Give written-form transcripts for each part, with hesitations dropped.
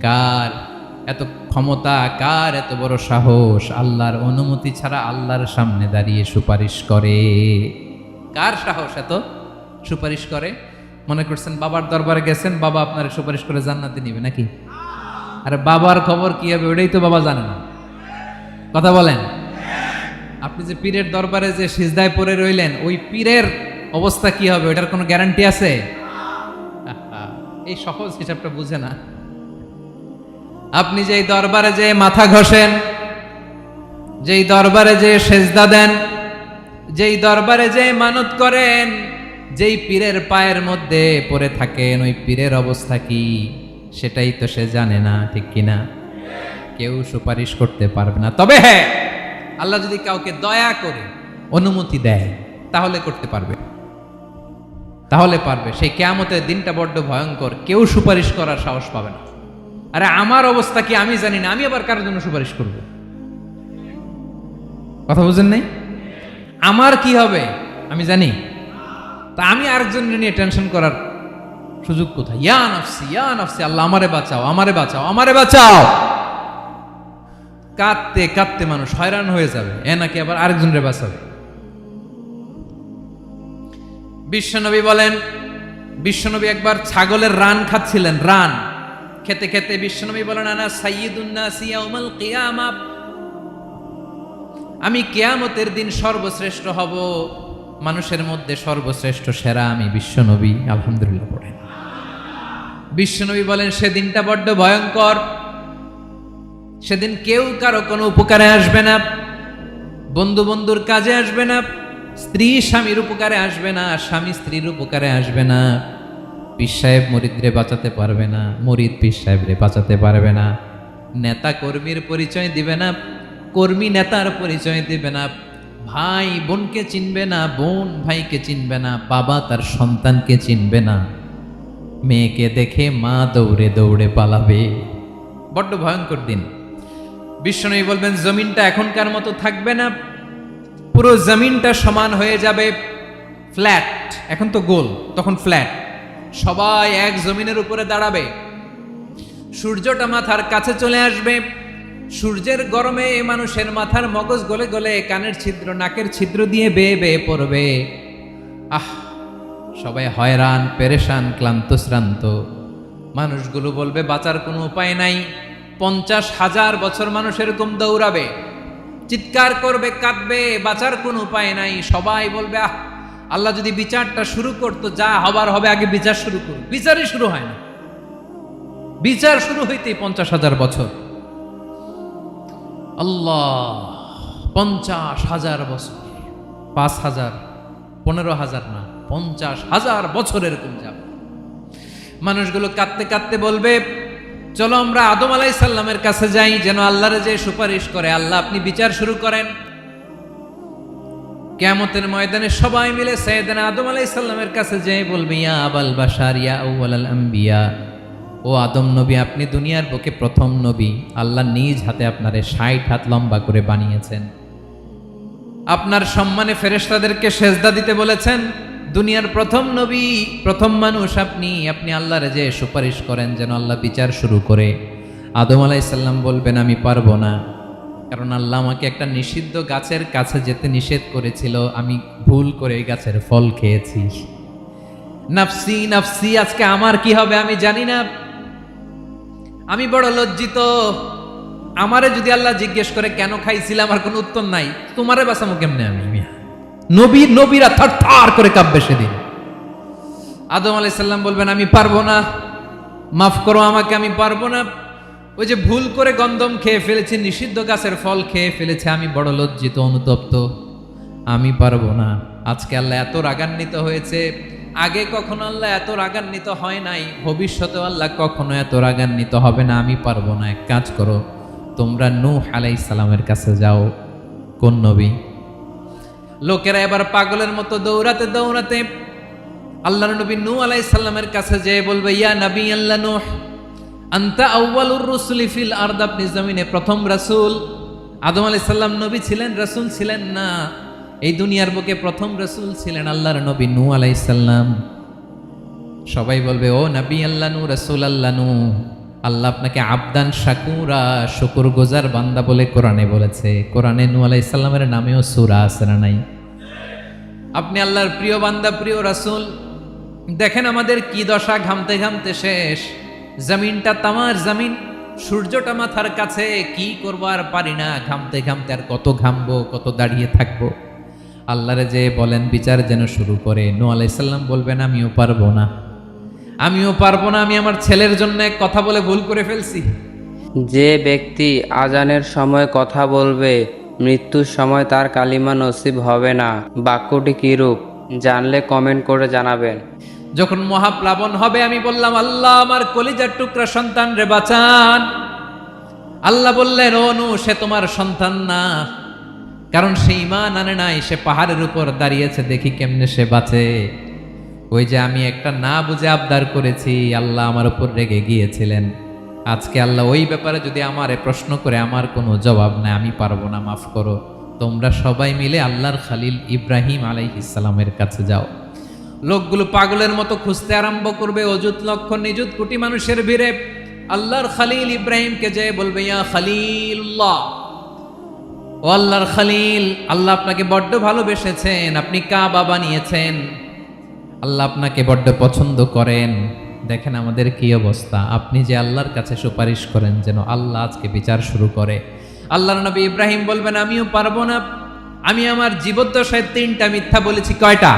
কার এত ক্ষমতা, কার এত বড় সাহস আল্লাহর অনুমতি ছাড়া আল্লাহর সামনে দাঁড়িয়ে সুপারিশ করে? কার সাহস এত সুপারিশ করে? মনে করছেন বাবার দরবারে গেছেন, বাবা আপনার সুপারিশ করে জান্নাতে নিবে নাকি? আরে বাবার খবর কি হবে ওটাই তো বাবা জানে না। কথা বলেন। আপনি যে পীরের দরবারে যে সিজদায় পড়ে রইলেন, ওই পীরের অবস্থা কি হবে ওটার কোনো গ্যারান্টি আছে? এই সহজ হিসাবটা বুঝে না। আপনি যেই দরবারে যে মাথা ঘষেন, যেই দরবারে যে সেজদা দেন, যেই দরবারে যে মানত করেন, যেই পীরের পায়ের মধ্যে পড়ে থাকেন, ওই পীরের অবস্থা কি সেটাই তো সে জানে না, ঠিক কিনা? কেউ সুপারিশ করতে পারবে না। তবে হ্যাঁ, আল্লাহ যদি কাউকে দয়া করে অনুমতি দেয় তাহলে করতে পারবে, তাহলে পারবে। সেই কিয়ামতের দিনটা বড্ড ভয়ঙ্কর, কেউ সুপারিশ করার সাহস পাবে না। আরে আমার অবস্থা কি আমি জানি না, আমি আবার কারোর জন্য সুপারিশ করব? কথা বুঝেন নাই? আমার কি হবে আমি জানি, তা আমি আরেকজন নিয়ে টেনশন করার সুযোগ কোথায়? ইয়া নাফসি ইয়া নাফসি, আল্লাহ আমারে বাঁচাও, আমারে বাঁচাও, আমারে বাঁচাও। কাঁদতে কাঁদতে মানুষ হয়রান হয়ে যাবে, এ নাকি আবার আরেকজনের বাঁচাবে। বিশ্বনবী বলেন, বিশ্বনবী একবার ছাগলের রান খাচ্ছিলেন, রান খেতে খেতে বিশ্বনবী বলেন, আনা সাইয়্যিদুন নাসি ইয়াউমাল কিয়ামা, আমি কিয়ামতের দিন সর্বশ্রেষ্ঠ হব, মানুষের মধ্যে সর্বশ্রেষ্ঠ সেরা আমি বিশ্বনবী। আলহামদুলিল্লাহ পড়েন। বিশ্বনবী বলেন সেদিনটা বড্ড ভয়ঙ্কর, সেদিন কেউ কারো কোনো উপকারে আসবে না, বন্ধু বন্ধুর কাজে আসবে না, স্ত্রী স্বামীর উপকারে আসবে না, স্বামী স্ত্রীর উপকারে আসবে না, পীর সাহেব মুরিদরে বাঁচাতে পারবে না, মুরিদ পীর সাহেবরে বাঁচাতে পারবে না, নেতা কর্মীর পরিচয় দিবে না, কর্মী নেতার পরিচয় দিবে না, ভাই বোনকে চিনবে না, বোন ভাইকে চিনবে না, বাবা তার সন্তানকে চিনবে না, মেয়েকে দেখে মা দৌড়ে দৌড়ে পালাবে। বড্ড ভয়ঙ্কর দিন। বিশ্বনবী বলবেন জমিনটা এখনকার মতো থাকবে না, পুরো জমিনটা সমান হয়ে যাবে, ফ্ল্যাট। এখন তো গোল, তখন ফ্ল্যাট। সবাই এক জমিনের উপরে দাঁড়াবে, সূর্যটা মাথার কাছে চলে আসবে, সূর্যের গরমে মানুষের মাথার মগজ গলে গলে কানের ছিদ্র নাকের ছিদ্র দিয়ে বেয়ে বেয়ে পড়বে। আহ, সবাই হয়রান, পেরেশান, ক্লান্ত শ্রান্ত। মানুষগুলো বলবে বাঁচার কোনো উপায় নাই। 50,000 বছর মানুষ এরকম দৌড়াবে, চিৎকার করবে, কাঁদবে, বাঁচার কোনো উপায় নাই। সবাই বলবে আহ, আল্লাহ যদি বিচারটা শুরু করতো, যা হবার হবে, আগে বিচার শুরু করুন। বিচারই শুরু হয় না, বিচার শুরু হইতেই 50,000 বছর। আল্লাহ, 50,000 বছর, 5,000, 15,000 না, 50,000 বছর এরকম যাবে। মানুষগুলো কাঁদতে কাঁদতে বলবে চলো আমরা আদম আলাইহিস সালামের কাছে যাই, যেন আল্লাহরে যে সুপারিশ করে, আল্লাহ আপনি বিচার শুরু করেন। কিয়ামতের ময়দানে সবাই মিলে সাইয়েদনা আদম আলাইহিস সালামের কাছে যেয়ে বলবে ইয়া আবাল বাশার ইয়া আউয়ালাল আম্বিয়া, ও আদম নবী, আপনি দুনিয়ার বুকে প্রথম নবী, আল্লাহ নিজ হাতে আপনারে 60 হাত লম্বা করে বানিয়েছেন, আপনার সম্মানে ফেরেশতাদেরকে সেজদা দিতে বলেছেন, দুনিয়ার প্রথম নবী, প্রথম মানুষ আপনি, আপনি আল্লাহরে যে সুপারিশ করেন যেন আল্লাহ বিচার শুরু করে। আদম আলাইহিস সালাম বলবেন আমি পারবো না, কারণ আল্লাহ আমাকে একটা নিষিদ্ধ গাছের কাছে যেতে নিষেধ করেছিল, আমি ভুল করে এই গাছের ফল খেয়েছি। নাফসি নাফসি, আজকে আমার কি হবে আমি জানি না, আমি বড় লজ্জিত। আমারে যদি আল্লাহ জিজ্ঞেস করে কেন খাইছিলাম, আমার কোনো উত্তর নাই, তোমারে বাঁচামো কেমনে আমি? নবীরা থার করে কাঁপবে সেদিন। আদম আলাইহিস সালাম বলবেন আমি পারবো না, মাফ করো আমাকে, আমি পারবো না, ওই যে ভুল করে গন্ধম খেয়ে ফেলেছি, নিষিদ্ধ গাছের ফল খেয়ে ফেলেছে, আমি বড় লজ্জিত, অনুতপ্ত, আমি পারবো না। আজকে আল্লাহ এত রাগান্বিত হয়েছে, আগে কখনো আল্লাহ এত রাগান্বিত হয় নাই, ভবিষ্যতেও আল্লাহ কখনো এত রাগান্বিত হবে না, আমি পারবো না। এক কাজ করো, তোমরা নূহ আলাইহিস সালামের কাছে যাও। কোন নবী? লোকেরা এবার পাগলের মতো দৌড়াতে দৌড়াতে আল্লাহর নবী নূহ আলাইহিস সালামের কাছে যেয়ে বলবে ইয়া নবী আল্লাহ নূহ, আনতা আউয়ালুর রুসুলি ফিল আরদ, আপনি জমিনে প্রথম রাসূল। আদম আলাইহিস সালাম নবী ছিলেন, রাসূল ছিলেন না, এই দুনিয়ার বুকে প্রথম রাসূল ছিলেন আল্লাহর নবী নূহ আলাইহিস সালাম। সবাই বলবে ও নবী আল্লাহ নূহ, রাসূল আল্লাহ নূহ, আল্লাহ আপনাকে আবদান শাকুরা, শুকুর গুজার বান্দা বলে কোরআনে বলেছে। কোরআনে নূহ আলাইহিস সালামের নামেও সূরা আছে না নাই? আপনি আল্লাহর প্রিয় বান্দা, প্রিয় রাসূল। দেখেন আমাদের কি দশা, ঘামতে ঘামতে শেষ। জমিনটা তামার জমিন, সূর্যটা মাথার কাছে, কি করবো আর পারি না। ঘামতে ঘামতে আর কত ঘামবো, কত দাঁড়িয়ে থাকবো। আল্লাহরে যে বলেন বিচার যেন শুরু করে। নূহ আলাইহিস সালাম বলবেন আমিও পারবো না, আমিও পারবো না, আমি আমার ছেলের জন্য এক কথা বলে ভুল করে ফেলছি। যে ব্যক্তি আজানের সময় কথা বলবে, মৃত্যুর সময় তার কালিমা নসিব হবে না। বাক্যটি কিরূপ জানলে কমেন্ট করে জানাবেন। যখন মহাপ্লাবন হবে আমি বললাম আল্লাহ আমার কলিজার টুকরা সন্তান রে বাঁচান। আল্লাহ বললেন ও নূহ, সে তোমার সন্তান না, কারণ সে ঈমান আনে নাই, সে পাহাড়ের উপর দাঁড়িয়েছে, দেখি কেমনে সে বাঁচে। ওই যে আমি একটা না বুঝে আবদার করেছি, আল্লাহ আমার উপর রেগে গিয়েছিলেন। আজকে আল্লাহ ওই ব্যাপারে যদি আমারে প্রশ্ন করে, আমার কোনো জবাব নাই, আমি পারবো না, মাফ করো। তোমরা সবাই মিলে আল্লাহর খালিল ইব্রাহিম আলাইহিস সালামের কাছে যাও। লোকগুলো পাগলের মতো খুঁজতে আরম্ভ করবে, অযুত লক্ষ নিযুত কোটি মানুষের ভিড়ে আল্লাহর খালিল ইব্রাহিমকে যে বলবে ইয়া খালিলুল্লাহ, ও আল্লাহর খালিল, আল্লাহ আপনাকে বড্ড ভালোবেসেছেন, আপনি কাবা বানিয়েছেন, আল্লাহ আপনাকে বড্ড পছন্দ করেন। দেখেন আমাদের কি অবস্থা। আপনি যে আল্লাহর কাছে সুপারিশ করেন যেন আল্লাহ আজকে বিচার শুরু করে। আল্লাহর নবী ইব্রাহিম বলবেন আমিও পারবো না, আমি আমার জীবদ্দশায় 3টা মিথ্যা বলেছি। কয়টা?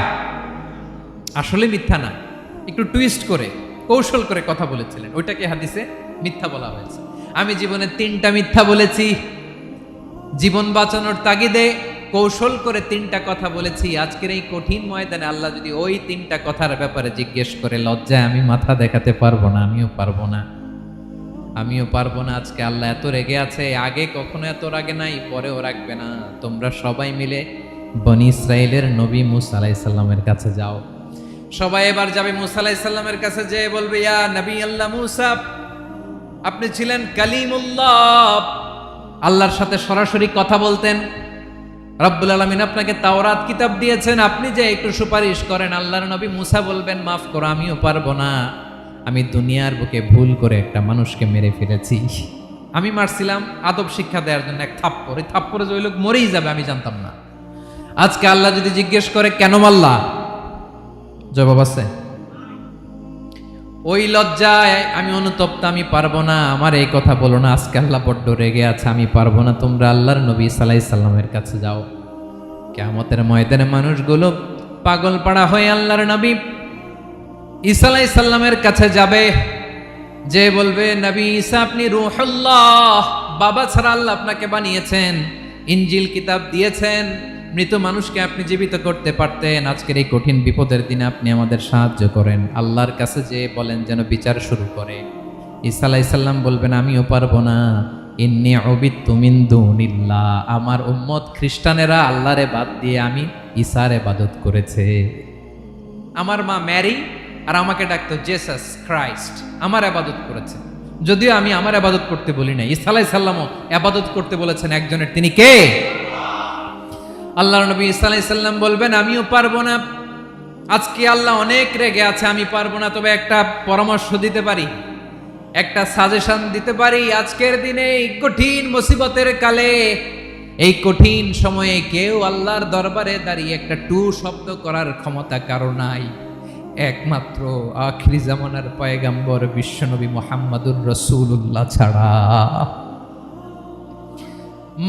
আসলে মিথ্যা না, একটু টুইস্ট করে কৌশল করে কথা বলেছিলেন, ওইটাকে হাদিসে মিথ্যা বলা হয়েছে। আমি জীবনে 3টা মিথ্যা বলেছি, জীবন বাঁচানোর তাগিদে কৌশল করে 3টা কথা বলেছি। আজকের এই কঠিন ময়দানে আল্লাহ যদি ওই 3টা কথার ব্যাপারে জিজ্ঞেস করে, লজ্জায় আমি মাথা দেখাতে পারবো না, আমিও পারবো না, আমিও পারবো না। আজকে আল্লাহ এত রেগে আছে, আগে কখনো এত রাগে নাই, পরেও রাখবে না। তোমরা সবাই মিলে বনি ইসরাইলের নবী মূসা আলাইহিস সালামের কাছে যাও। সবাই এবার যাবে মূসা আলাইহিস সালামের কাছে, যে বলবে ইয়া নবী আল্লাহ মূসা, আপনি ছিলেন কালিমুল্লাহ, আল্লাহর সাথে সরাসরি কথা বলতেন। রব্বুল আলামিন আপনাকে তাওরাত কিতাব দিয়েছেন, আপনি যে একটু সুপারিশ করেন। আল্লাহর নবী মূসা বলবেন মাফ করো, আমিও পারবো না, আমি দুনিয়ার বুকে ভুল করে একটা মানুষকে মেরে ফেলেছি। আমি মারছিলাম আদব শিক্ষা দেওয়ার জন্য এক থাপ্পড়, এই থাপ্পড়ে যে ওই লোক মরেই যাবে আমি জানতাম না। আজকে আল্লাহ যদি জিজ্ঞেস করে কেন মারলা, জবাব আছে? ওই লজ্জায় আমি অনুতপ্ত, আমি পারবো না, আমার এই কথা বলো না। আজকে আল্লাহ বড্ড রেগে আছে, আমি পারবো না। তোমরা আল্লাহর নবী ঈসা আলাইহিস সালামের কাছে যাও। কিয়ামতের ময়দানে মানুষগুলো পাগল পাড়া হয়ে আল্লাহর নবী ঈসা আলাইহিস সালামের কাছে যাবে, যে বলবে নবী ঈসা আপনি রূহুল্লাহ, বাবা ছাড়া আল্লাহ আপনাকে বানিয়েছেন, ইনজিল কিতাব দিয়েছেন, মৃত মানুষকে আপনি জীবিত করতে পারতেন। আজকের এই কঠিন বিপদের দিনে আপনি আমাদের সাহায্য করেন। আল্লাহর কাছে যে বলেন যেন বিচার শুরু করে। ঈসা আলাইহিস সালাম বলবেন আমিও পারবো না, ইন্নী উবিদতু মিন দুনিল্লাহ, আমার উম্মত খ্রিস্টানেরা আল্লাহরে বাদ দিয়ে আমি ঈসার ইবাদত করেছে। আমার মা ম্যারি আর আমাকে ডাকতো জেসাস ক্রাইস্ট, আমার ইবাদত করেছে। যদিও আমি আমার ইবাদত করতে বলি না, ঈসা আলাইহিস সালামও ইবাদত করতে বলেছেন একজনের, তিনি কে? আল্লাহর নবী ঈসা আলাইহিস সালাম বলবেন আমিও পারবো না। আজকে আল্লাহ অনেক রেগে আছে, আমি পারবো না, তবে একটা পরামর্শ দিতে পারি, একটা সাজেশন দিতে পারি। আজকের দিনে এই কঠিন মুসিবতের কালে, এই কঠিন সময়ে কেউ আল্লাহর দরবারে দাঁড়িয়ে একটা টু শব্দ করার ক্ষমতা কারো নাই, একমাত্র আখিরি জামানার পয়গম্বর বিশ্বনবী মুহাম্মদুর রাসূলুল্লাহ ছাড়া।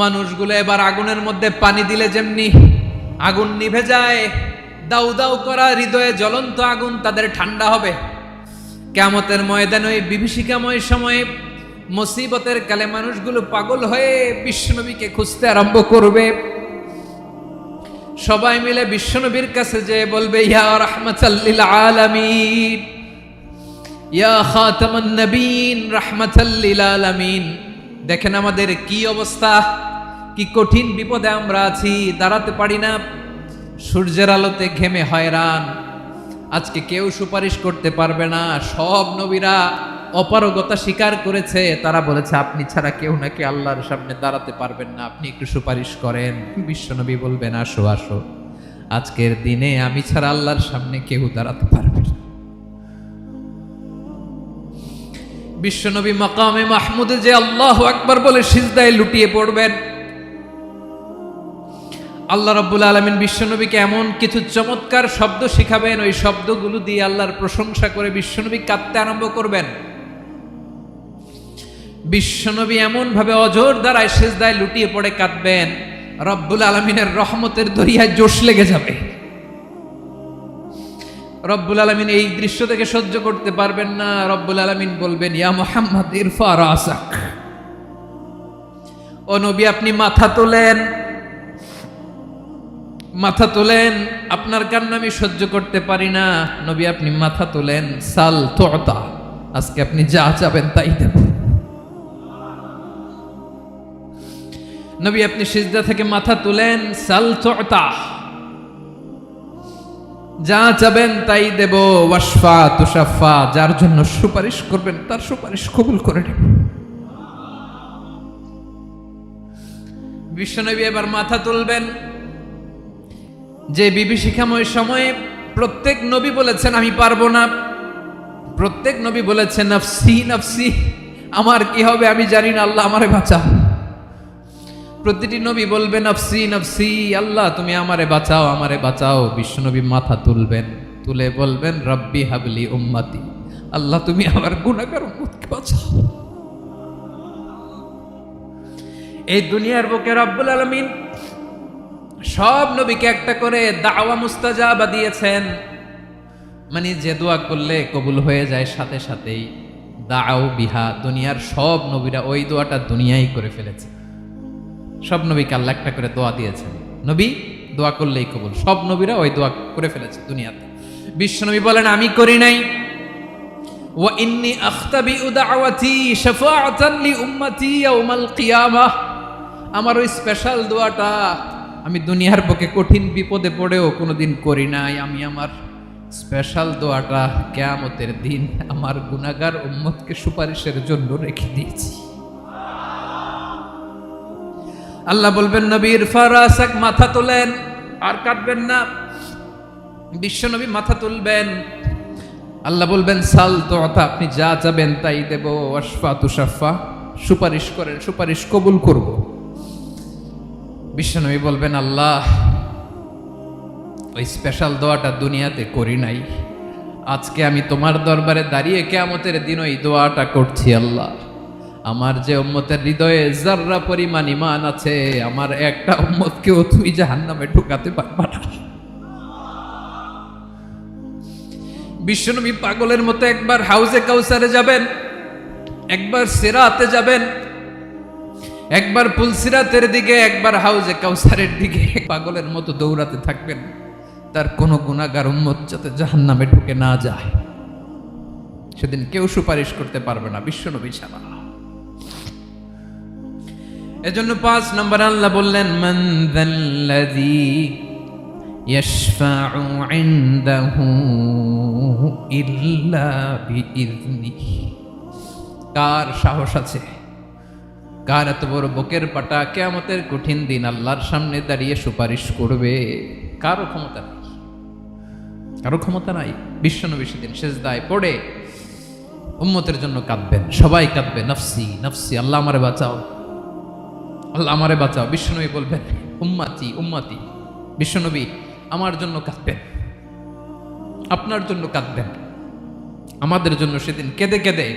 মানুষগুলো এবার আগুনের মধ্যে পানি দিলে যেমনি আগুন নিভে যায়, দাউ দাউ করা হৃদয়ে জ্বলন্ত আগুন তাদের ঠান্ডা হবে। কিয়ামতের ময়দানে ওই বিভীষিকাময় সময়ে মুসিবতের কালে মানুষগুলো পাগল হয়ে বিশ্বনবীকে খুঁজতে আরম্ভ করবে। সবাই মিলে বিশ্বনবীর কাছে যে বলবে ইয়া রাহমাতাল লিল আলামিন, ইয়া খাতামান নবীন, রাহমাতাল লিল আলামিন। দেখেন আমাদের কি অবস্থা, কি কঠিন বিপদে আমরা আছি, দাঁড়াতে পারি না, সূর্যের আলোতে ঘেমে হয়রান। আজকে কেউ সুপারিশ করতে পারবে না। সব নবীরা অপারগতা স্বীকার করেছে, তারা বলেছে আপনি ছাড়া কেউ নাকি আল্লাহর সামনে দাঁড়াতে পারবেন না, আপনি একটু সুপারিশ করেন। বিশ্বনবী বলবেন আসো আসো, আজকের দিনে আমি ছাড়া আল্লাহর সামনে কেউ দাঁড়াতে পারবে না। বিশ্বনবী মাকামে মাহমুদে যে আল্লাহু আকবার বলে সিজদায় লুটিয়ে পড়বেন, আল্লাহ রাব্বুল আলামিন বিশ্বনবীকে এমন কিছু চমৎকার শব্দ শিখাবেন, ওই শব্দগুলো দিয়ে আল্লাহর প্রশংসা করে বিশ্বনবী কাঁদতে আরম্ভ করবেন। বিশ্বনবী এমন ভাবে অজর দ্বারায় সিজদায় লুটিয়ে পড়ে কাঁদবেন, রব্বুল আলামিনের রহমতের দরিয়ায় জোশ লেগে যাবে। রব্বুল আলামিন এই দৃশ্য থেকে সহ্য করতে পারবেন না। রব্বুল আলামিন বলবেন, ইয়া মুহাম্মদ ইরফা রাসাক, ও নবী আপনি মাথা তোলেন, মাথা তোলেন, আপনার কান্না আমি সহ্য করতে পারি না। নবী আপনি মাথা তোলেন, সাল তুতা, আজকে আপনি যা চাবেন তাই দেব। নবী আপনি সিজদা থেকে মাথা তুলেন, সাল তুতা, যা চাবেন তাই দেব। ওয়াশফা তুশাফা, যার জন্য সুপারিশ করবেন তার সুপারিশ কবুল করে নেব। বিশ্বনবী এবার মাথা তুলবেন। যে বিভীষিকাময় সময়ে প্রত্যেক নবী বলেছেন আমি পারবো না, প্রত্যেক নবী বলেছেন নফসি নফসি, আমার কি হবে আমি জানি না, আল্লাহ আমারে বাঁচাও। প্রতিটি নবী বলবেন নফসি নফসি, আল্লাহ তুমি আমারে বাঁচাও আমারে বাঁচাও। বিশ্বনবী মাথা তুলবেন, তুলে বলবেন রব্বি হাবলি উম্মতি, আল্লাহ তুমি আমার গুনাহগার উম্মতকে বাঁচাও। এই দুনিয়ার বুকে রব্বুল আলামিন সব নবীকে একটা করে দাওয়া মুস্তাজাবা দিয়েছেন, মানে যে দোয়া করলে কবুল হয়ে যায় সাথে সাথেই। দাও বিহা, দুনিয়ার সব নবীরা ওই দোয়াটা দুনিয়ায় করে ফেলেছে। সব নবীকে আল্লাহ একটা করে দোয়া দিয়েছেন, নবী দোয়া করলেই কবুল। সব নবীরা ওই দোয়া করে ফেলেছে দুনিয়াতে। বিশ্বনবী বলেন আমি করি নাই। ওয়া ইন্নী আখতাবিউ দাওয়াতি শাফাআতান লি উম্মতি ইয়াউমাল কিয়ামাহ, আমার ওই স্পেশাল দোয়াটা আমি দুনিয়ার বুকে কঠিন বিপদে পড়েও কোনোদিন করি নাই। আমি আমার স্পেশাল দোয়াটা কিয়ামতের দিন আমার গুনাহগার উম্মতকে সুপারিশের জন্য রেখে দিয়েছি। আল্লাহ বলবেন নবীর ফারাসাক, মাথা তোলেন, আর কাটবেন না। বিশ্বনবী মাথা তুলবেন, আল্লাহ বলবেন সাল তুতা, আপনি যা চাবেন তাই দেব। ওয়াশফা তুশাফা, সুপারিশ করেন সুপারিশ কবুল করব। বিশ্বনবী বলবেন আল্লাহ ওই স্পেশাল দোয়াটা দুনিয়াতে করি নাই, আজকে আমি তোমার দরবারে দাঁড়িয়ে কিয়ামতের দিন ওই দোয়াটা করছি। আল্লাহ আমার যে উম্মতের হৃদয়ে যাররা পরিমাণ ঈমান আছে, আমার একটা উম্মতকেও তুমি জাহান্নামে ঢুকাতে পারবা না। বিশ্বনবী পাগলের মতো একবার হাউজে কাউসারে যাবেন, একবার সিরাতে যাবেন, একবার পুলসিরাতের দিকে, একবার হাউজে কাউসারের দিকে, পাগলের মতো দৌড়াতে থাকবেন, তার কোনো গুনাহগার উম্মত যাতে জাহান্নামে ঢুকে না যায়। সেদিন কেউ সুপারিশ করতে পারবে না বিশ্বনবী ছাড়া। এজন্য 5 নম্বর আল্লাহ বললেন মান যাল্লাযী ইয়াশফাউ ইনদাহু ইল্লা বিইযনিহি, কার সাহস আছে, কার এত বড় বুকের পাটা কিয়ামতের কঠিন দিন আল্লাহর সামনে দাঁড়িয়ে সুপারিশ করবে? কারো ক্ষমতা নাই, কারো ক্ষমতা নাই। বিশ্বনবী সেদিন সিজদায় পড়ে উম্মতের জন্য কাঁদবেন, সবাই কাঁদবে নফসি নফসি, আল্লাহ আমারে বাঁচাও আল্লাহ আমারে বাঁচাও। বিশ্বনবী বলবেন উম্মতি উম্মতি, বিশ্বনবী আমার জন্য কাঁদবেন, আপনার জন্য কাঁদবেন, আমাদের জন্য সেদিন কেঁদে কেঁদে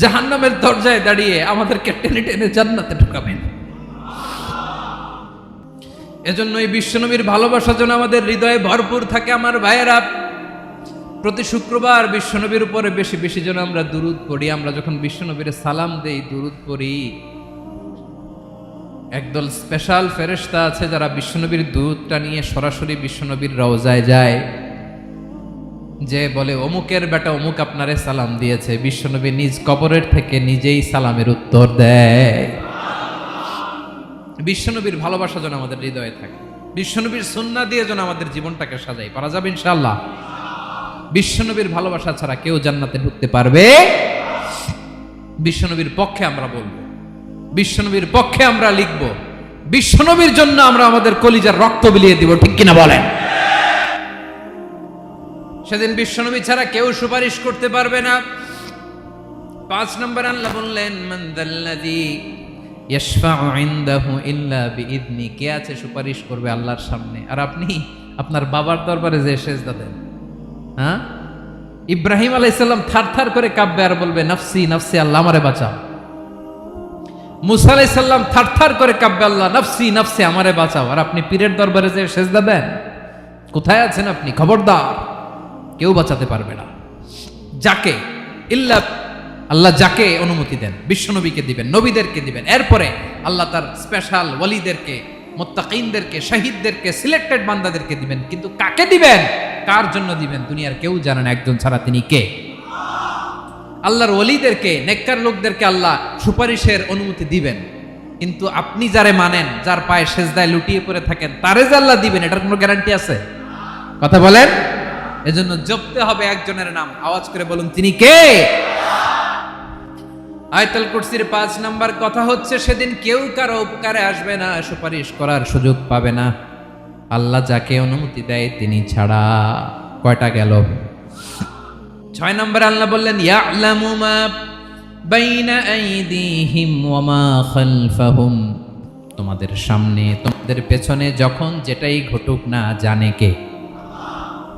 জাহান্নামের দরজায় দাঁড়িয়ে আমাদেরকে টেনে টেনে জান্নাতে ঢুকাবেন। এজন্য এই বিশ্বনবীর ভালোবাসা যেন আমাদের হৃদয়ে ভরপুর থাকে। আমার ভাইয়েরা, প্রতি শুক্রবার বিশ্বনবীর উপরে বেশি বেশি যেন আমরা দুরূদ পড়ি। আমরা যখন বিশ্বনবীর সালাম দেই, দুরূদ পড়ি, একদল স্পেশাল ফেরেশতা আছে যারা বিশ্বনবীর দুরূদটা নিয়ে সরাসরি বিশ্বনবীর রওজায় যায়, যে বলে অমুকের বেটা অমুক আপনারে সালাম দিয়েছে। বিশ্বনবী নিজ কবরের থেকে নিজেই সালামের উত্তর দেয়। বিশ্বনবীর ভালোবাসা যেন আমাদের হৃদয়ে থাকে, বিশ্বনবীর সুন্নাহ দিয়ে যেন আমাদের জীবনটাকে সাজাই। পারা যাবে ইনশাআল্লাহ। বিশ্বনবীর ভালোবাসা ছাড়া কেউ জান্নাতে ঢুকতে পারবে? বিশ্বনবীর পক্ষে আমরা বলবো, বিশ্বনবীর পক্ষে আমরা লিখব, বিশ্বনবীর জন্য আমরা আমাদের কলিজার রক্ত বিলিয়ে দিব, ঠিক কিনা বলেন? সেদিন বিশ্বনবী ছাড়া কেউ সুপারিশ করতে পারবে না। 5 নম্বর আল্লাহ বললেন মান যাল্লাযী ইয়াশফাউ ইনদাহু ইল্লা বিইذনি, কে আছে সুপারিশ করবে আল্লাহর সামনে আর আপনি আপনার বাবার দরবারে যে সেজদা দেন। হ্যাঁ, ইব্রাহিম আলাইহিস সালাম থারথার করে কাঁপবে আর বলবে নাফসি নাফসি, আল্লাহ আমারে বাঁচাও। মুসা আলাইহিস সালাম থারথার করে কাঁপবে, আল্লাহ নাফসি নাফসি, আমারে বাঁচাও। আর আপনি পীরের দরবারে যে সেজদা দেন। কোথায় আছেন আপনি? খবরদার, কেউ বাঁচাতে পারবে না। যাকে ইল্লা আল্লাহ যাকে অনুমতি দেন, বিশ্বনবীকে দিবেন, নবীদেরকে দিবেন, এরপরে আল্লাহ তার স্পেশাল ওয়ালিদেরকে, মুত্তাকিনদেরকে, শহীদদেরকে, সিলেক্টেড বান্দাদেরকে দিবেন। কিন্তু কাকে দিবেন, কার জন্য দিবেন, দুনিয়ার কেউ জানে না, একজন ছাড়া, তিনি কে? আল্লাহর ওয়ালিদেরকে, নেককার লোকদেরকে আল্লাহ সুপারিশের অনুমতি দিবেন। কিন্তু আপনি যারে মানেন, যার পায়ে সেজদায় লুটিয়ে পড়ে থাকেন, তারে যে আল্লাহ দিবেন, এটার কোনো গ্যারান্টি আছে? কথা বলেন। এজন্য জপতে হবে একজনের নাম, আওয়াজ করে বলুন, তিনি কে? আয়াতুল কুরসির 5 নাম্বার কথা হচ্ছে, সেদিন কেউ কারো উপকারে আসবে না, সুপারিশ করার সুযোগ পাবে না, আল্লাহ যাকে অনুমতি দেয় তিনি ছাড়া। কয়টা গেল? 6 নম্বর আল্লাহ বললেন ইয়ালামু মা বাইনা আইদিহিম ওয়া মা খালফাহুম, তোমাদের সামনে তোমাদের পেছনে যখন যেটাই ঘটুক না জানে কে?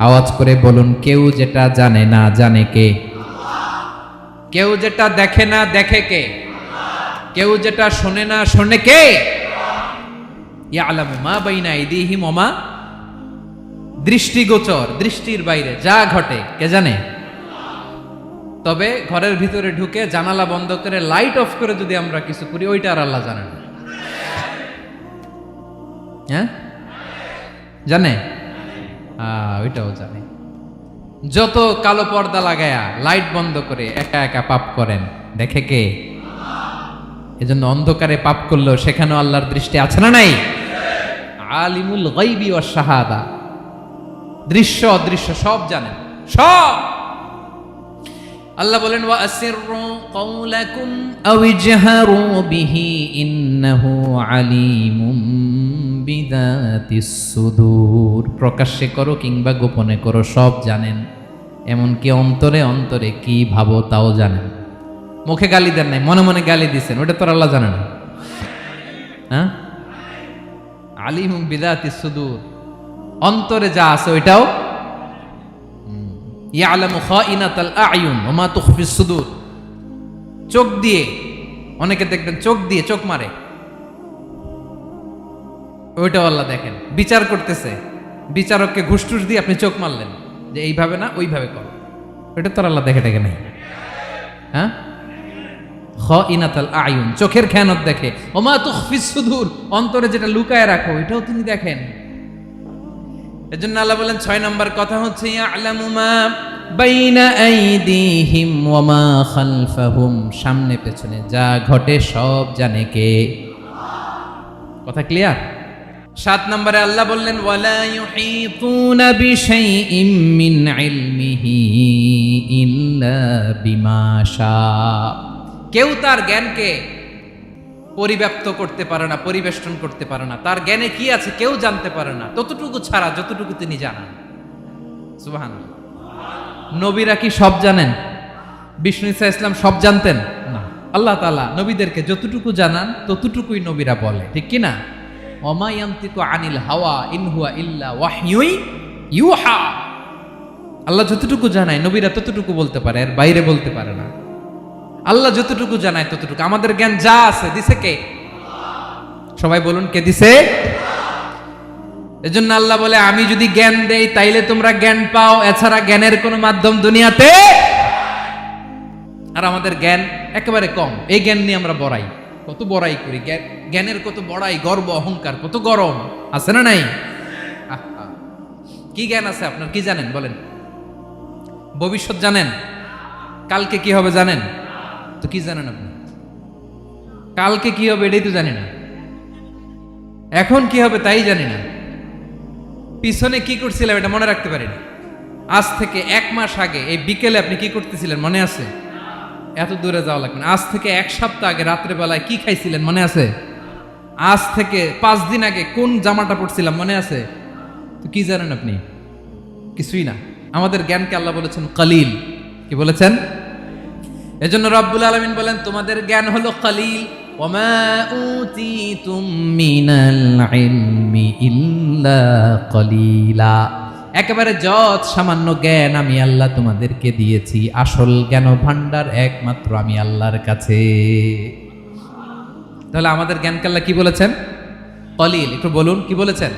আওয়াজ করে বলুন, কেউ যেটা জানে না জানে কে? কেউ যেটা দেখে না দেখে কে? কেউ যেটা শোনে না শোনে কে? ইয়ালামু মা বাইনা আইদিহিম ওয়া মা, দৃষ্টিগোচর, দৃষ্টির বাইরে যা ঘটে কে জানে? তবে ঘরের ভিতরে ঢুকে জানালা বন্ধ করে লাইট অফ করে যদি আমরা কিছু করি, ওইটা আর আল্লাহ জানে না। হ্যাঁ, জানে? ওইটাও জানে। যত কালো পর্দা লাগায়া লাইট বন্ধ করে একা একা পাপ করেন, দেখে কে? এজন্য অন্ধকারে পাপ করলেও সেখানেও আল্লাহর দৃষ্টি আছে না নাই? আলিমুল গায়বি ওয়াশ শাহাদা, দৃশ্য অদৃশ্য সব জানেন, সব। আল্লাহ বলেন ওয়া আসিররু কাওলাকুম আও ইজহারু বিহি ইন্নাহু আলিমুম বিযাতিস সুদূর, প্রকাশ্যে করো কিংবা গোপনে করো সব জানেন, এমনকি অন্তরে অন্তরে কি ভাবো তাও জানেন। মুখে গালি দেন নাই, মনে মনে গালি দিছেন, ওটা তো আল্লাহ জানে না? হ্যাঁ, আলিমুম বিযাতিস সুদূর, অন্তরে যা আছে ওইটাও। ইয়ালামু খাইনাতাল আয়ুন ওয়া মা তুখফিস সুদূর, চোখ দিয়ে, অনেকে দেখবেন চোখ দিয়ে চোখ মারে, ওইটাও আল্লাহ দেখেন। বিচার করতেছে, বিচারককে ঘুষ টুস দিয়ে আপনি চোখ মারলেন যে এইভাবে না ওইভাবে করো, ওইটা তো আল্লাহ দেখে টেকে নাই। হ্যাঁ, খাইনাতাল আয়ুন, চোখের খেয়ানত দেখে। ওয়া মা তুখফিস সুদূর, অন্তরে যেটা লুকায় রাখো ওইটাও তিনি দেখেন। এজন্য আল্লাহ বলেন 6 নম্বর কথা হচ্ছে ইয়ালামু মা বাইনা আইদিহিম ওয়া মা খালফাহুম, সামনে পেছনে যা ঘটে সব জানে কে? কথা ক্লিয়ার? 7 নম্বরে আল্লাহ বললেন ওয়ালা ইউহিতুনা বিশাইইম মিন ইলমিহি ইল্লা বিমা শা, কেউ তার জ্ঞানকে পরিব্যাপ্ত করতে পারে না, পরিবেষ্টন করতে পারে না। তার জ্ঞানে কি আছে কেউ জানতে পারে না, ততটুকু ছাড়া যতটুকু তিনি জানান। সুবহানাল্লাহ। নবীরা কি সব জানেন? বিষ্ণু ঈসা ইসলাম সব জানতেন না। আল্লাহ তাআলা নবীদেরকে যতটুকু জানান ততটুকুই নবীরা বলে, ঠিক কি না? ওমা ইয়ানতিকু আনিল হাওয়া ইন হুয়া ইল্লা ওয়াহয়ুই ইউহা, আল্লাহ যতটুকু জানায় নবীরা ততটুকু বলতে পারে, এর বাইরে বলতে পারে না। আল্লাহ যতটুকু জানায় ততটুকু। আমাদের জ্ঞান যা আছে দিছে কে? সবাই বলুন, কে দিছে? এজন্য আল্লাহ বলে আমি যদি জ্ঞান দেই তাইলে তোমরা জ্ঞান পাও, এছাড়া জ্ঞানের কোনো মাধ্যম দুনিয়াতে। আর আমাদের জ্ঞান একেবারে কম, এই জ্ঞান নিয়ে আমরা বড়াই, কত বড়াই করি, জ্ঞানের কত বড়াই, গর্ব অহংকার, কত গরম আছে না নাই? কি জ্ঞান আছে আপনার? কি জানেন বলেন? ভবিষ্যৎ জানেন? কালকে কি হবে জানেন? তো কি জানেন আপনি? কালকে কি হবে এটাই তো জানি না, এখন কি হবে তাই জানি না, পিছনে কি করছিলাম এটা মনে রাখতে পারি না। আজ থেকে 1 মাস আগে এই বিকেলে আপনি কি করতেছিলেন মনে আছে? এত দূরে যাওয়া লাগবে না। আজ থেকে 1 সপ্তাহ আগে রাত্রে বেলায় কি খাইছিলেন মনে আছে? আজ থেকে 5 দিন আগে কোন জামাটা পরছিলাম মনে আছে? তো কি জানেন আপনি? কিছুই না। আমাদের জ্ঞানকে আল্লাহ বলেছেন কালিল। কি বলেছেন? এজন্য রব্বুল আলামিন বলেন তোমাদের জ্ঞান হলো কলিল, ওমা উতিতুম মিনাল ইলমি ইল্লা কলিলা। একেবারে যত সামান্য জ্ঞান আমি আল্লাহ তোমাদেরকে দিয়েছি, আসল জ্ঞান ভান্ডার একমাত্র আমি আল্লাহর কাছে। তাহলে আমাদের জ্ঞানকে আল্লাহ কি বলেছেন? কলিল। একটু বলুন কি বলেছেন?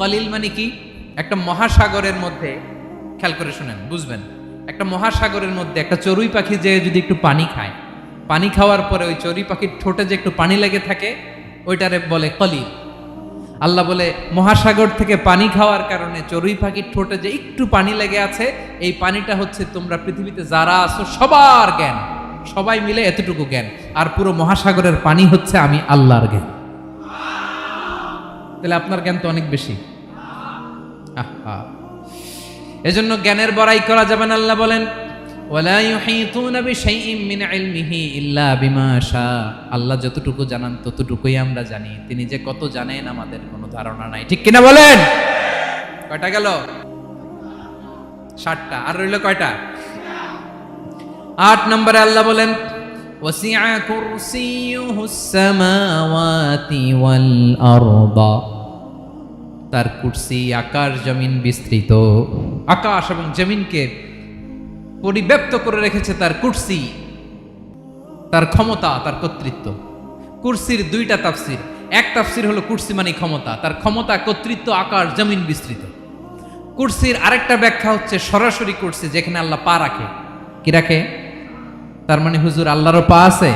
কলিল মানে কি? একটা মহাসাগরের মধ্যে, খেয়াল করে শুনেন বুঝবেন, একটা মহাসাগরের মধ্যে একটা চড়ুই পাখি যে যদি একটু পানি খায়, পানি খাওয়ার পরে ওই চড়ুই পাখির ঠোঁটে যে একটু পানি লেগে থাকে, ওইটারে বলে কলিল। আল্লাহ বলে মহাসাগর থেকে পানি খাওয়ার কারণে চড়ুই পাখির ঠোঁটে যে একটু পানি লেগে আছে, এই পানিটা হচ্ছে তোমরা পৃথিবীতে যারা আছো সবার জ্ঞান, সবাই মিলে এতটুকু জ্ঞান, আর পুরো মহাসাগরের পানি হচ্ছে আমি আল্লাহর জ্ঞান। তাহলে আপনার জ্ঞান তো অনেক বেশি। আহা, এজন্য জ্ঞানের বড়াই করা যাবে না। আল্লাহ বলেন ওয়ালা ইউহিতুনা বিশাইইম মিন ইলমিহি ইল্লা বিমা শা। আল্লাহ যতটুকু জানান ততটুকুই আমরা জানি, তিনি যে কত জানেন আমাদের কোনো ধারণা নাই। ঠিক কিনা বলেন? কয়টা গেল? 7টা। আর রইল কয়টা? 8 নম্বরে আল্লাহ বলেন ওয়াসিআ কুরসিয়ুহুস সামাওয়াতি ওয়াল আরদা। তার কুরসি আকাশ জমিন বিস্তৃত, আকাশ এবং জমিনকে পরিব্যাপ্ত করে রেখেছে তার কুরসি, তার ক্ষমতা, তার কর্তৃত্ব। কুরসির 2টা তাফসির। এক তাফসির হলো কুরসি মানে ক্ষমতা, তার ক্ষমতা কর্তৃত্ব আকাশ জমিন বিস্তৃত। কুরসির আরেকটা ব্যাখ্যা হচ্ছে সরাসরি কুরসি, যেখানে আল্লাহ পা রাখে। কি রাখে? তার মানে হুজুর আল্লাহরও পা আছে?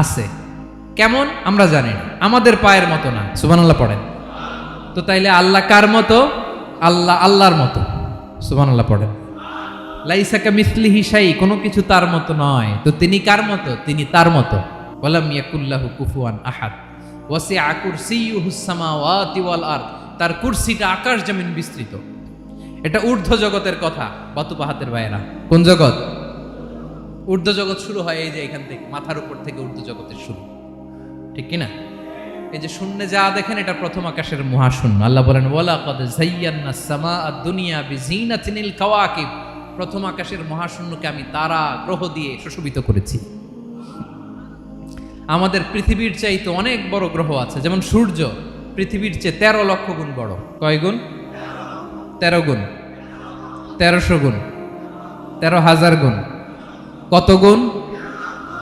আছে। কেমন আমরা জানি না, আমাদের পায়ের মতো না। সুবহানাল্লাহ পড়েন তো। তাইলে আল্লাহ কার মতো? আল্লাহ আল্লাহর মতো। সুবহানাল্লাহ পড়েন। লাইসা কামিসলিহি শাই, কোনো কিছু তার মতো নয়। তো তিনি কার মতো? তিনি তার মতো। ওয়ালাম ইয়াকুল্লাহু কুফুয়ান আহাদ। ওয়াসিআ কুরসিয়ুহুস সামাওয়াতি ওয়াল আরদ। তার কুরসিটা আকাশ জমিন বিস্তৃত। এটা ঊর্ধ্ব জগতের কথা বাতুপাহাতের ভাইয়েরা। কোন জগৎ? ঊর্ধ্ব জগৎ শুরু হয় এই যে এখান থেকে, মাথার উপর থেকে ঊর্ধ্ব জগতের শুরু, ঠিক কিনা? এই যে শূন্যে যা দেখেন এটা প্রথম আকাশের মহাশূন্য। আল্লাহ বলেন ওয়ালাকাদ যায়্যানাস সামাআদ দুনিয়া বিজিনাতিল কাওয়াকিব। প্রথম আকাশের মহাশূন্যকে আমি তারা গ্রহ দিয়ে সুশোভিত করেছি। আমাদের পৃথিবীর চাইতে অনেক বড় গ্রহ আছে, যেমন সূর্য পৃথিবীর চেয়ে 13 লক্ষ গুণ বড়। কয় গুণ? 13 গুণ, 1300 গুণ, 13,000 গুণ। কত গুণ?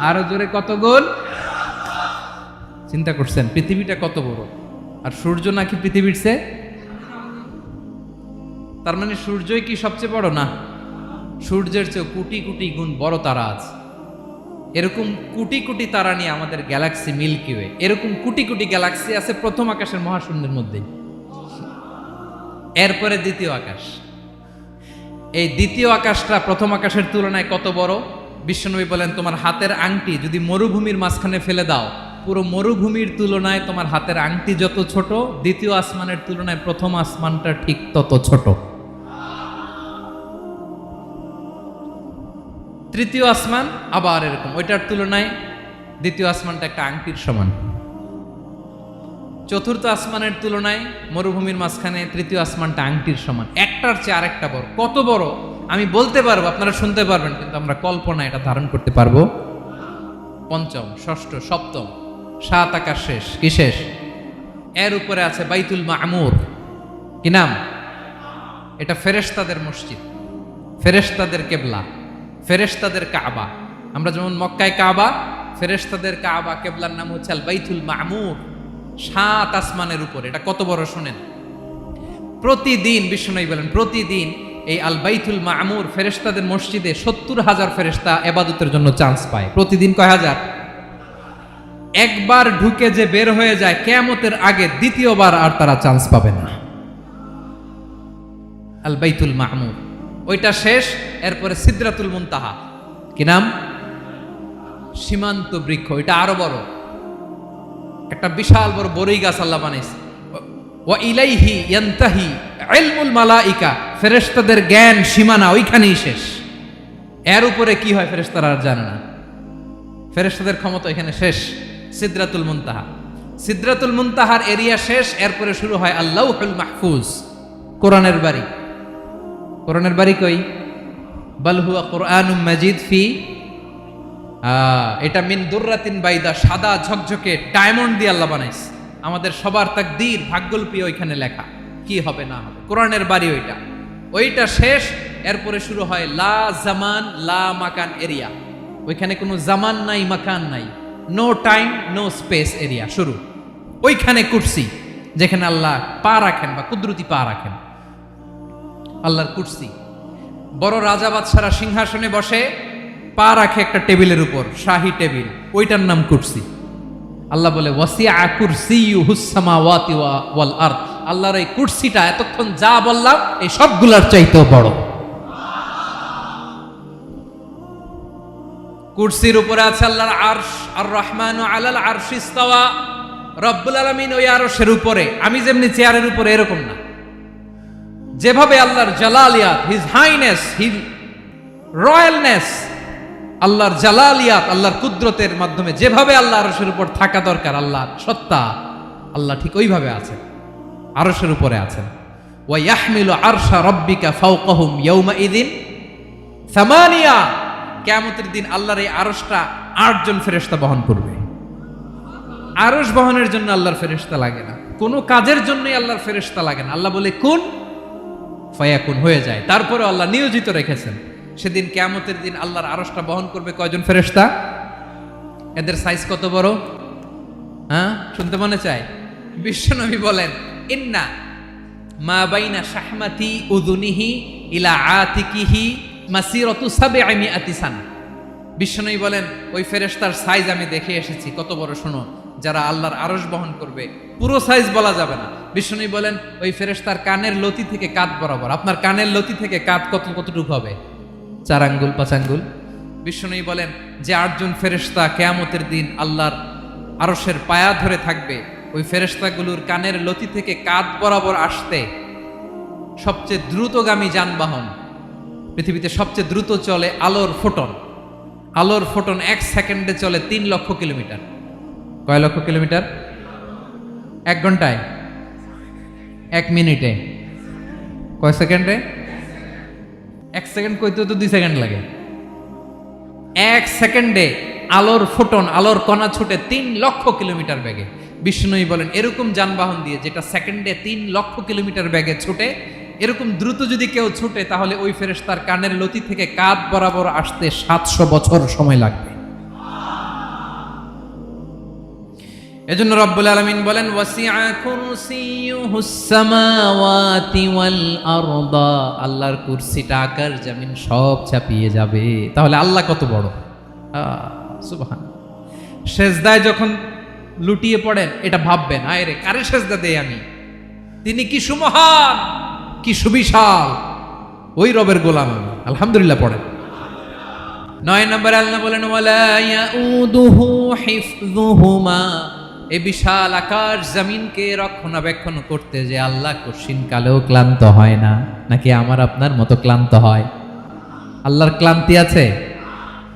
আরো জোরে কত গুণ? চিন্তা করছেন পৃথিবীটা কত বড়, আর সূর্য নাকি পৃথিবীর চেয়ে? তার মানে সূর্যই কি সবচেয়ে বড়? না, সূর্যের চেয়ে কোটি কোটি গুণ বড় তারা আছে। এরকম কোটি কোটি তারা নিয়ে আমাদের গ্যালাক্সি মিল্কি ওয়ে। এরকম কোটি কোটি গ্যালাক্সি আছে প্রথম আকাশের মহাশূন্যের মধ্যে। এরপরে দ্বিতীয় আকাশ। এই দ্বিতীয় আকাশটা প্রথম আকাশের তুলনায় কত বড়? বিশ্বনবী বলেন তোমার হাতের আংটি যদি মরুভূমির মাঝখানে ফেলে দাও, পুরো মরুভূমির তুলনায় তোমার হাতের আংটি যত ছোট, দ্বিতীয় আসমানের তুলনায় প্রথম আসমানটা ঠিক তত ছোট। তৃতীয় আসমান আবার এরকম, ওইটার তুলনায় দ্বিতীয় আসমানটা একটা আংটির সমান। চতুর্থ আসমানের তুলনায় মরুভূমির মাঝখানে তৃতীয় আসমানটা আংটির সমান। একটার চেয়ে আরেকটা বড়। কত বড় আমি বলতে পারবো, আপনারা শুনতে পারবেন, কিন্তু আমরা কল্পনা এটা ধারণ করতে পারবো? পঞ্চম, ষষ্ঠ, সপ্তম, 7 আকাশ শেষ। কি শেষ? এর উপরে আছে বাইতুল মামুর। কি নাম? এটা ফেরেশতাদের মসজিদ, ফেরেশতাদের কেবলা, ফেরেশতাদের কাবা। আমরা যেমন মক্কায় কাবা, ফেরেশতাদের কাবা কেবলার নাম হচ্ছে আল বাইতুল মামুর। 7 আসমানের উপরে। এটা কত বড় শুনেন। প্রতিদিন বিশ্বনবী বলেন প্রতিদিন এই আল বাইতুল মামুর ফেরেশতাদের মসজিদে 70,000 ফেরেশতা ইবাদতের জন্য চান্স পায়। প্রতিদিন কয় হাজার? একবার ঢুকে যে বের হয়ে যায় কিয়ামতের আগে দ্বিতীয়বার আর তারা চান্স পাবে না। আল বাইতুল মামুর ওইটা শেষ। এরপরে সিদরাতুল মুনতাহা। কি নাম? সীমান্ত বৃক্ষ। এটা আরো বড়, একটা বিশাল বড় বড়ই গাছ আল্লাহ বানাইছে। ওয়া ইলাইহি ইয়ানতাহি ইলমুল মালাইকা। ফেরেশতাদের জ্ঞান সীমানা ওইখানেই শেষ। এর উপরে কি হয় ফেরেশতারা আর জানে না। ফেরেশতাদের ক্ষমতা এখানে শেষ। সিদরাতুল মুনতাহা। সিদরাতুল মুনতাহার এরিয়া শেষ। এরপরে শুরু হয় আল্লাহুল মাহফুজ, কোরআনের বাড়ি। কোরআনের বাড়ি কই? বাল হুয়া কুরআনুম মাজিদ ফি এটা মিন দুররাতিন বাইদা, সাদা ঝকঝকে ডায়মন্ড দিয়ে আল্লাহ বানাইছে। আমাদের সবার তাকদীর, ভাগ্যলিপি ওইখানে লেখা, কি হবে না হবে। কোরআনের বাড়ি ওইটা শেষ, এরপরে শুরু হয় লা জামান লা মাকান এরিয়া। ওইখানে কোনো জামান নাই, মাকান নাই, no time no space area শুরু। ওইখানে কুরসি, যেখানে আল্লাহ পা রাখেন বা কুদরতি পা রাখেন, আল্লাহর কুরসি। বড় রাজা বাদশারা সিংহাসনে বসে পা রাখে একটা টেবিলের উপর, শাহী টেবিল, ওইটার নাম কুরসি। আল্লাহ বলে ওয়াসিআ কুরসিয়ুহুস সামাওয়াতি ওয়াল আরদ। আল্লাহর এই কুরসিটা এতক্ষণ যা বললাম এই সবগুলার চাইতেও বড়। কুরসির উপরে আছে আল্লাহর আরশ, আর রহমানু আলাল আরশি ইস্তাওয়া। রব্বুল আলামিন ওই আরশের উপরে, আমি যেমনি চেয়ারের উপরে এরকম না। যেভাবে আল্লাহর জালালিয়াত, হিজ হাইনেস, হিজ রয়্যালনেস, আল্লাহর জালালিয়াত, আল্লাহর কুদরতের মাধ্যমে যেভাবে আল্লাহ আরশের উপর থাকা দরকার, আল্লাহর সত্তা, আল্লাহ ঠিক ওইভাবে আছেন, আরশের উপরে আছেন। ওয়া ইয়াহমিলু আরশা রাব্বিকা ফাওকাহুম ইয়াউমাইযিন সামানিয়া। কিয়ামতের দিন আল্লাহর এই আরশটা 8 জন ফেরেশতা বহন করবে। আরশ বহনের জন্য আল্লাহর ফেরেশতা লাগে না, কোনো কাজের জন্যই আল্লাহর ফেরেশতা লাগে না। আল্লাহ বলে কুন ফায়াকুন, হয়ে যায়। তারপরে আল্লাহ নিয়োজিত রেখেছেন। সেদিন কিয়ামতের দিন আল্লাহর আরশটা বহন করবে কয়জন ফেরেশতা? এদের সাইজ কত বড়? শুনতে মনে চায়? বিশ্বনবী বলেন ইন্না মা বাইনা শাহমাতি উযুনিহি ইলা আতিকিহি মাসিরাতু 700 সানা। বিশ্বনবী বলেন ওই ফেরেশতার সাইজ আমি দেখে এসেছি। কত বড় শোনো, যারা আল্লাহর আরশ বহন করবে, পুরো সাইজ বলা যাবে না। বিশ্বনবী বলেন ওই ফেরেশতার কানের লতি থেকে কাঁধ বরাবর। আপনার কানের লতি থেকে কাঁধ কতটুকু হবে? 4 আঙ্গুল 5 আঙ্গুল। বিশ্বনবী বলেন যে 8 জন ফেরেশতা কিয়ামতের দিন আল্লাহর আরশের পায়া ধরে থাকবে, ওই ফেরেশতাগুলোর কানের লতি থেকে কাঁধ বরাবর আসতে সবচেয়ে দ্রুতগামী যানবাহন, পৃথিবীতে সবচেয়ে দ্রুত চলে আলোর ফোটন। আলোর ফোটন 1 সেকেন্ডে চলে 3 লক্ষ কিলোমিটার। কয় লক্ষ কিলোমিটার? 1 ঘন্টায়? 1 মিনিটে? কয় সেকেন্ডে? 1 সেকেন্ড কইতেও তো 2 সেকেন্ড লাগে। 1 সেকেন্ডে আলোর ফোটন, আলোর কণা ছুটে 3 লক্ষ কিলোমিটার বেগে। বিষ্ণুই বলেন এরকম যানবাহন দিয়ে, যেটা সেকেন্ডে 3 লক্ষ কিলোমিটার বেগে ছুটে, এরকম দ্রুত যদি কেউ ছুটে, তাহলে ওই ফেরেশতার কানের লতি থেকে কাঁধ বরাবর আসতে 700 বছর সময় লাগবে। এজন্য রব্বুল আলামিন বলেন ওয়াসিআ কুরসিয়ুহুস সামাওয়াতি ওয়াল আরদা। আল্লাহর কুরসিটা আকাশ জমিন সব চাপিয়ে যাবে। তাহলে আল্লাহ কত বড়! সুবহান। সেজদায় যখন লুটিয়ে পড়েন এটা ভাববেন, আয় রে কারে সেজদা দেই আমি, তিনি কি সুমহান, কি সুবিশাল, ওই রবের গোলাম আমি। আলহামদুলিল্লাহ পড়েন। 9 নম্বরে আল্লাহ বলেন ওয়ালা ইয়াউদুহু হিফযুহুমা। এই বিশাল আকাশ জমিনকে রক্ষণাবেক্ষণ করতে যে আল্লাহ কঠিন কালেও ক্লান্ত হয় না। নাকি আমার আপনার মতো ক্লান্ত হয়? আল্লাহর ক্লান্তি আছে,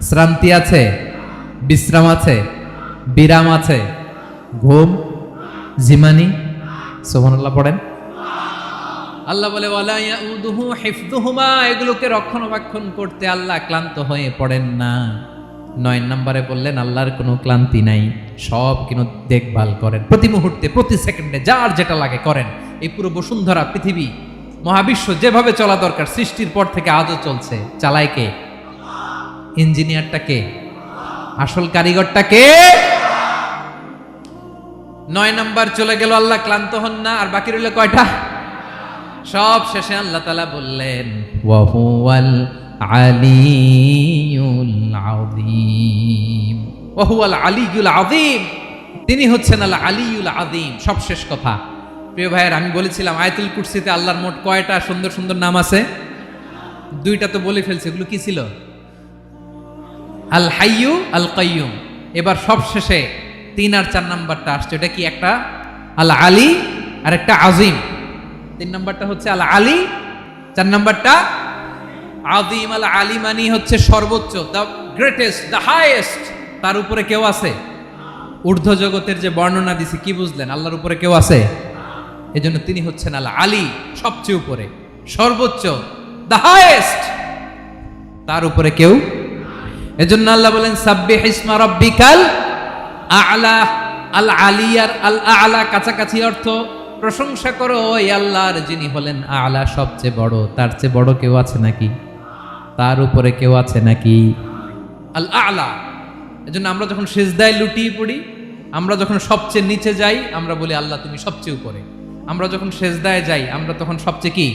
শ্রান্তি আছে, বিশ্রাম আছে, বিরাম আছে, ঘুম, জিমানি? সুবহানাল্লাহ পড়েন। আল্লাহ বলে ওয়ালা ইয়াউদুহু হিফযুহুমা, এগুলোকে রক্ষণাবেক্ষণ করতে আল্লাহ ক্লান্ত হয়ে পড়েন না। 9 নম্বরে বললেন আল্লাহর কোনো ক্লান্তি নাই, সব কিন্তু দেখভাল করেন, প্রতি মুহূর্তে প্রতি সেকেন্ডে যার যেটা লাগে করেন। এই পুরো বসুন্ধরা, পৃথিবী, মহাবিশ্ব যেভাবে চলা দরকার সৃষ্টির পর থেকে আজও চলছে। চালায় কে? ইঞ্জিনিয়ারটা কে? আসল কারিগরটা কে? 9 নম্বর চলে গেল, আল্লাহ ক্লান্ত হন না। আর বাকি রইল কয়টা? সব শেষে আল্লাহ তাআলা বললেন ওয়া হুয়াল আলিয়ুল আযীম। ওয়া হুয়াল আলিয়ুল আযীম, তিনি হচ্ছেন আল আলিয়ুল আযীম। সব শেষ কথা। প্রিয় ভাইয়ের, আমি বলেছিলাম আয়াতুল কুরসিতে আল্লাহর মোট কয়টা সুন্দর সুন্দর নাম আছে? 2টা তো বলে ফেলছে। এগুলো কি ছিল? আল হাইয়ু, আল কাইয়ুম। এবার সব শেষে 3 আর 4 নাম্বারটা আসছে। এটা কি? একটা আল আলী আর একটা আযীম। 3 নাম্বারটা হচ্ছে আল আলী, 4 নাম্বারটা আযীম। আল আলী মানে হচ্ছে সর্বোচ্চ, দ্য গ্রেটেস্ট, দ্য হাইয়েস্ট। তার উপরে কেউ আছে? ঊর্ধ্ব জগতের যে বর্ণনা দিছি, কি বুঝলেন? আল্লাহর উপরে কেউ আছে? এজন্য তিনি হচ্ছেন আল আলী, সবচেয়ে উপরে, সর্বোচ্চ, দ্য হাইয়েস্ট। তার উপরে কেউ এজন্য আল্লাহ বলেন সাব্বিহ ইসমা রাব্বিকাল আ'লা। আল আলিয়ার আল আ'লা কাছাকাছি অর্থ প্রশংসা করো ওই আল্লাহর যিনি হলেন আ'লা, সবচেয়ে বড়। তার চেয়ে বড় কেউ আছে নাকি? তার উপরে কেউ আছে নাকি? আল আ'লা। এজন্য আমরা যখন সিজদায় লুটিয়ে পড়ি, আমরা যখন সবচেয়ে নিচে যাই, আমরা বলি আল্লাহ তুমি সবচেয়ে উপরে। আমরা যখন সিজদায় যাই, আমরা তখন সবচেয়ে কি?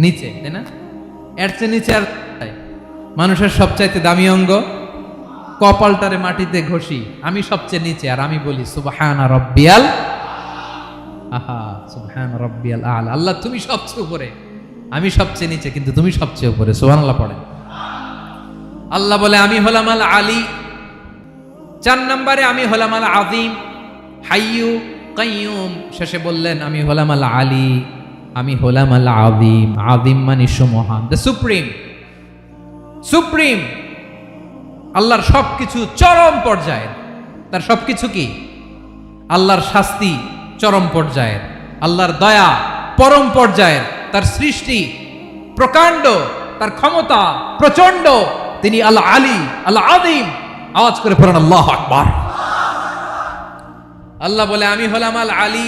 নিচে, তাই না? এর চেয়ে নিচে আর মানুষের সবচাইতে দামি অঙ্গ কপালটারে মাটিতে ঘষি, আমি সবচেয়ে নিচে, আর আমি বলি সুবহানা রাব্বিয়াল আহা, সুবহানা রাব্বিয়াল আ'লা। আল্লাহ তুমি সবচেয়ে উপরে, আমি সবচেয়ে নিচে, কিন্তু তুমি সবচেয়ে উপরে। সুবহানাল্লাহ পড়েন। আল্লাহ বলে আমি হলাম আল আলী। 4 নম্বরে আমি হলাম আল আযীম, হাইয়্যু কাইয়্যুম। শেষে বললেন আমি হলাম আল আলী, আমি হলাম আল আযীম। আযীম মানে সুমহান, দ্য সুপ্রিম। সুপ্রিম আল্লাহর সবকিছু চরম পর্যায়ের। তার সবকিছু কি? আল্লাহর শাস্তি চরম পর্যায়ের, আল্লাহর দয়া পরম পর্যায়ের, তার সৃষ্টি প্রকাণ্ড, তার ক্ষমতা প্রচন্ড। তিনি আল আলী আল আযীম। আওয়াজ করে পড়েন আল্লাহু আকবার। আল্লাহ বলে আমি হলাম আল আলী,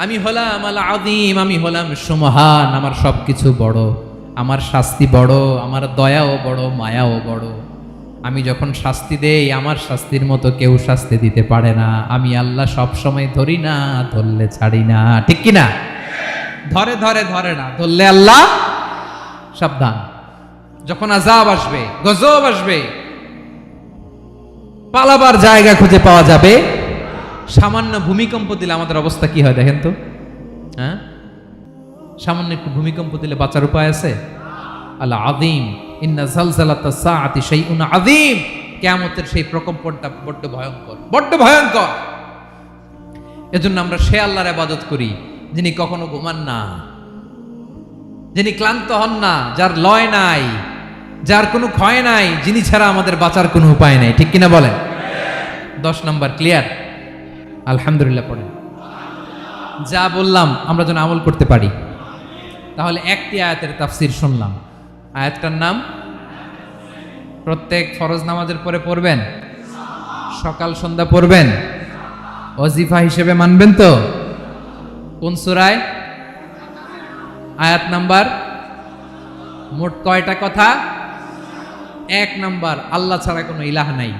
আমি হলাম আল আযীম, আমি হলাম সুমহান। আমার সবকিছু বড়, আমার শাস্তি বড়, আমার দয়াও বড়, মায়াও বড়। আমি যখন শাস্তি দেই, আমার শাস্তির মতো কেউ শাস্তি দিতে পারে না। আমি আল্লাহ সব সময় ধরি না, ধরলে ছাড়ি না। ঠিক কি না? ধরে ধরে ধরে না, ধরলে আল্লাহ সাবধান। যখন আযাব আসবে, গজব আসবে, পালাবার জায়গা খুঁজে পাওয়া যাবে। সামান্য ভূমিকম্প দিলে আমাদের অবস্থা কি হয় দেখেন তো? হ্যাঁ, সামান্য একটু ভূমিকম্প দিলে বাঁচার উপায় আছে? আল আযীম, ইন্না জালজালাতাস সাআতি শাইউন আযীম। কিয়ামতের সেই প্রকম্পনটা বড্ড ভয়ঙ্কর, বড্ড ভয়ঙ্কর। এজন্য আমরা সে আল্লাহর ইবাদত করি যিনি কখনো ঘুমান না, যিনি ক্লান্ত হন না, যার লয় নাই, যার কোনো ক্ষয় নাই, যিনি ছাড়া আমাদের বাঁচার কোনো উপায় নাই। ঠিক কিনা বলেন? 10 নম্বর ক্লিয়ার? আলহামদুলিল্লাহ পড়েন। যা বললাম আমরা যেন আমল করতে পারি। তাহলে একটি আয়াতের তাফসীর শুনলাম। আয়াতটার নাম প্রত্যেক ফরজ নামাজের পরে পড়বেন, সকাল সন্ধ্যা পড়বেন, ওয়াজিফা হিসেবে মানবেন তো? কোন সূরায়? আয়াত নাম্বার? মোট কয়টা কথা? 1 নাম্বার, আল্লাহ ছাড়া কোনো ইলাহ নাই,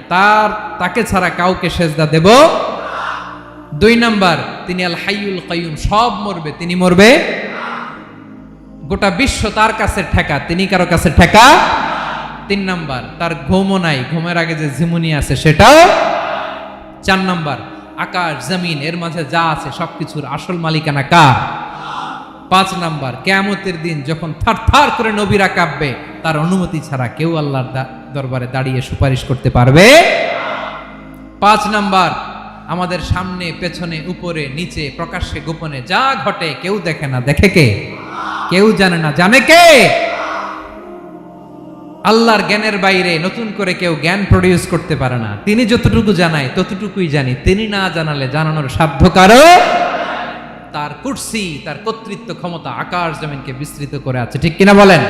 তাকে ছাড়া কাউকে সেজদা দেব। 2 নাম্বার, তিনি আল হাইয়ুল কাইয়ুম, সব মরবে, তিনি মরবে। গোটা বিশ্ব তার কাছে ঠেকা, তিনি কারো কাছে ঠেকা। 3 নাম্বার, তার ঘুমও নাই, ঘুমের আগে যে ঝিমুনি আছে সেটাও। 4 নাম্বার, আকাশ জমিন এর মাঝে যা আছে সবকিছুর আসল মালিকানা কার? 5 নাম্বার, কিয়ামতের দিন যখন থারথার করে নবীরা কাঁপবে, তার অনুমতি ছাড়া কেউ আল্লাহর দরবারে দাঁড়িয়ে সুপারিশ করতে পারবে। 5 নাম্বার, আমাদের সামনে পেছনে উপরে নিচে প্রকাশ্যে গোপনে যা ঘটে কেউ দেখে না, দেখে কে? কেউ জানে না, জানে কে? আল্লাহর জ্ঞানের বাইরে নতুন করে কেউ জ্ঞান প্রডিউস করতে পারে না। তিনি যতটুকু জানায় ততটুকুই জানি, তিনি না জানালে জানানোর সাধ্য কারো। তার কুরসি, তার কর্তৃত্ব ক্ষমতা আকাশ জমিনকে বিস্তৃত করে আছে। ঠিক কিনা বলেন?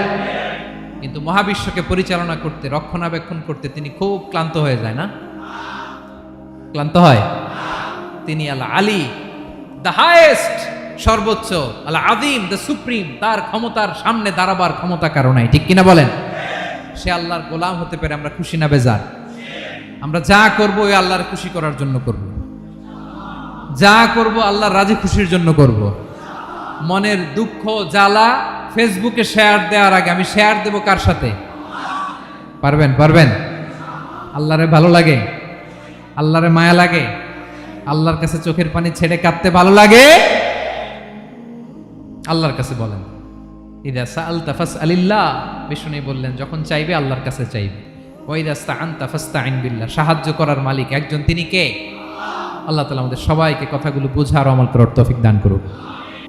কিন্তু মহাবিশ্বকে পরিচালনা করতে, রক্ষণাবেক্ষণ করতে তিনি খুব ক্লান্ত হয়ে যায় না? ক্লান্ত হয়? তিনি আল আলী, দ্য হাইয়েস্ট, সর্বোচ্চ, আল আযীম, দ্য সুপ্রিম। তার ক্ষমতার সামনে দাঁড়াবার ক্ষমতা কারো নাই। ঠিক কিনা বলেন? সে আল্লাহর গোলাম হতে পেরে আমরা খুশি না বেজার? আমরা যা করবো ওই আল্লাহর খুশি করার জন্য করব, যা করব আল্লাহর রাজি খুশির জন্য করব। মনের দুঃখ জ্বালা ফেসবুকে শেয়ার দেওয়ার আগে আমি শেয়ার দেব কার সাথে? পারবেন? পারবেন? আল্লাহরে ভালো লাগে, আল্লাহরে মায়া লাগে, আল্লাহর কাছে চোখের পানি ছেড়ে কাঁদতে ভালো লাগে? আল্লাহর কাছে বলেন, ইদা সাআলতা ফাসআলিল্লাহ। বিষ্ণু বললেন যখন চাইবে আল্লাহর কাছে চাইবে। ওয়া ইদা ইসতাআনতা ফাসতাইন বিল্লাহ। সাহায্য করার মালিক একজন, তিনি কে? আল্লাহ তাআলা আমাদের সবাইকে কথাগুলো বোঝার আমল করার তৌফিক দান করুক।